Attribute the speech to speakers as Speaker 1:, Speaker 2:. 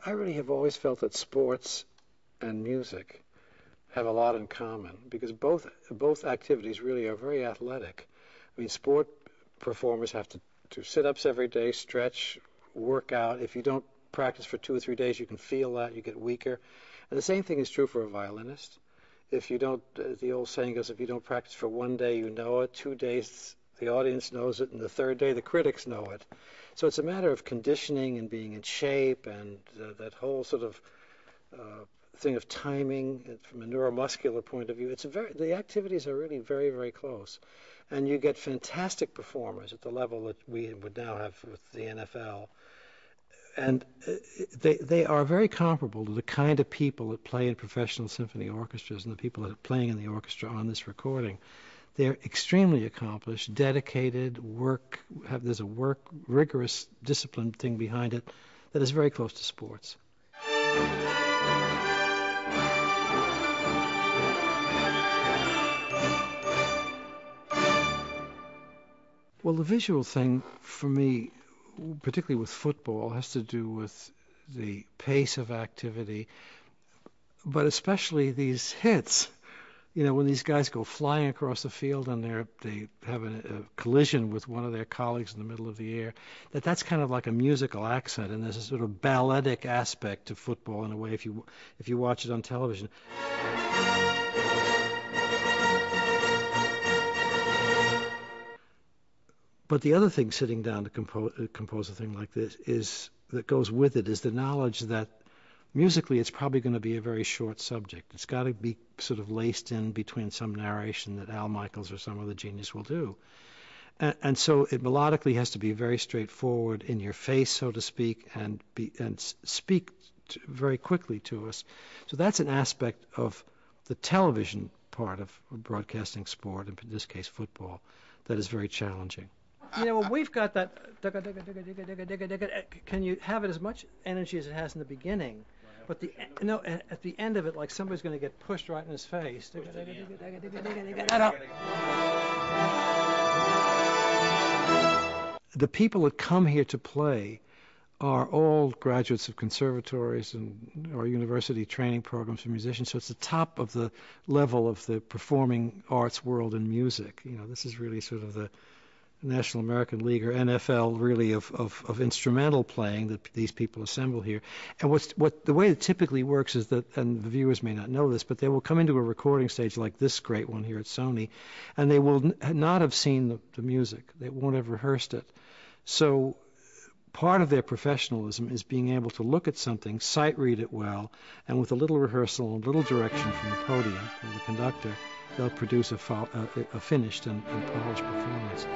Speaker 1: I really have always felt that sports and music have a lot in common because both activities really are very athletic. I mean, sport performers have to do sit-ups every day, stretch, work out. If you don't practice for 2 or 3 days, you can feel that, you get weaker. And the same thing is true for a violinist. If you don't, the old saying goes, if you don't practice for one day, you know it. 2 days, the audience knows it, and the third day, the critics know it. So it's a matter of conditioning and being in shape, and that whole sort of thing of timing from a neuromuscular point of view. The activities are really very, very close, and you get fantastic performers at the level that we would now have with the NFL. And they are very comparable to the kind of people that play in professional symphony orchestras and the people that are playing in the orchestra on this recording. They're extremely accomplished, dedicated, there's a rigorous discipline thing behind it that is very close to sports. Well, the visual thing for me, particularly with football, has to do with the pace of activity, but especially these hits. You know, when these guys go flying across the field and they have a collision with one of their colleagues in the middle of the air, that's kind of like a musical accent, and there's a sort of balletic aspect to football in a way if you watch it on television. But the other thing sitting down to compose a thing like this that goes with it is the knowledge that musically it's probably going to be a very short subject. It's got to be sort of laced in between some narration that Al Michaels or some other genius will do. And so it melodically has to be very straightforward, in your face, so to speak, and speak very quickly to us. So that's an aspect of the television part of broadcasting sport, in this case football, that is very challenging. You know, well, we've got that. Can you have it as much energy as it has in the beginning? But at the end of it, like somebody's going to get pushed right in his face. The people that come here to play are all graduates of conservatories or university training programs for musicians. So it's the top of the level of the performing arts world in music. You know, this is really sort of the National American League or NFL really of instrumental playing that these people assemble here. And the way it typically works is that, and the viewers may not know this, but they will come into a recording stage like this great one here at Sony, and they will not have seen the music. They won't have rehearsed it. So part of their professionalism is being able to look at something, sight read it well, and with a little rehearsal and a little direction from the podium, from the conductor, they'll produce a finished and polished performance.